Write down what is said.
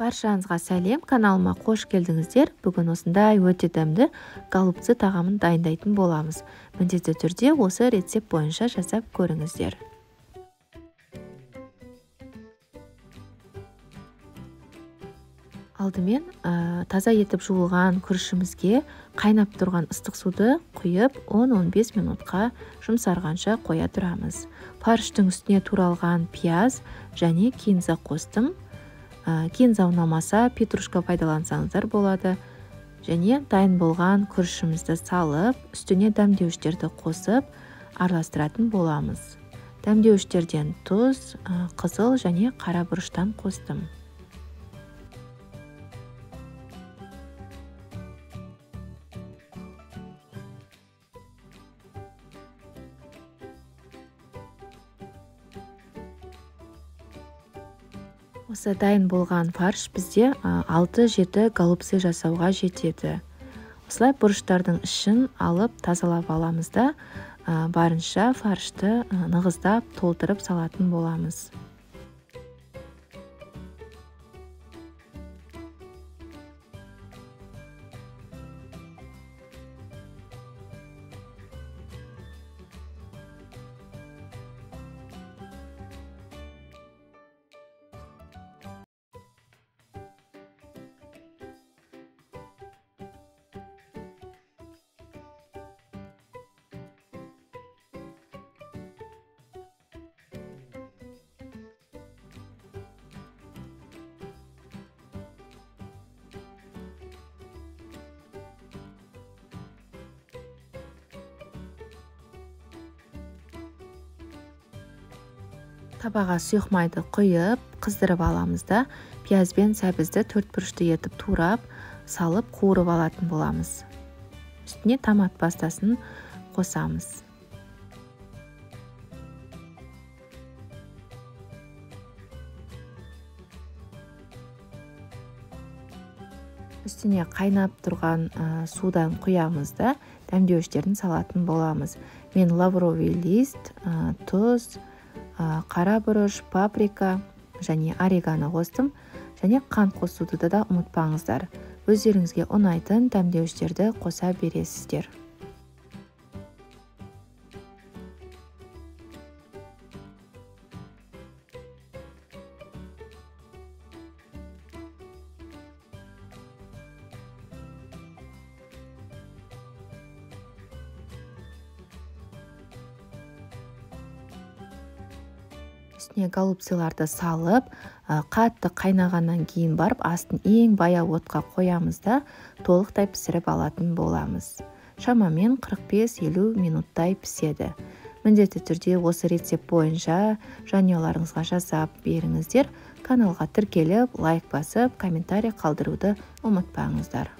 Баршаңызға сәлем, каналыма қош келдіңіздер. Бүгін осындай өте дәмді голубцы тағамын дайындайтын боламыз. Міндетті түрде осы рецепт бойынша жасап көріңіздер. Алдымен таза етіп жуылған күрішімізге қайнап тұрған ыстық суды құйып 10-15 минутқа жұмсарғанша қоя тұрамыз. Фарштың үстіне туралған пияз және кинза қостым. Кинза ұнамаса петрушка пайдалансаңыздар болады. Және дайын болған күрішімізді салып, үстіне дәмдеуіштерді қосып араластыратын боламыз. Дәмдеуіштерден тұз, қызыл және қара бұрыштан қостым. Осы дайын болған фарш бізде 6-7 голубцы жасауға жетеді. Осылай бұрыштардың ішін алып тазалап аламыз да, барынша фаршты нығыздап толтырып салатын боламыз. Табаға сұйық майды құйып, қыздырып аламыз да, пияз бен сәбізді 4 бұрышты етіп турап, салып қуырып алатын боламыз. Үстіне томат пастасын қосамыз. Үстіне қайнап тұрған судан құямыз да, дәмдеуіштерін салатын боламыз. Мен лавровый лист, тұз, қара бұрыш, паприка және орегано қостым, және қант қосуды да ұмытпаңыздар. Өздеріңізге ұнайтын дәмдеуіштерді қоса бересіздер. Үстіне голубцыларды салып, қатты қайнағаннан кейін барып, астын ең баяу отқа қоямыз да, толықтай пісіріп алатын боламыз. Шамамен 45-50 минуттай піседі. Міндетті түрде осы рецепт бойынша жанұяларыңызға жасап беріңіздер. Каналға тіркеліп, лайк басып, комментарий қалдыруды ұмытпаңыздар.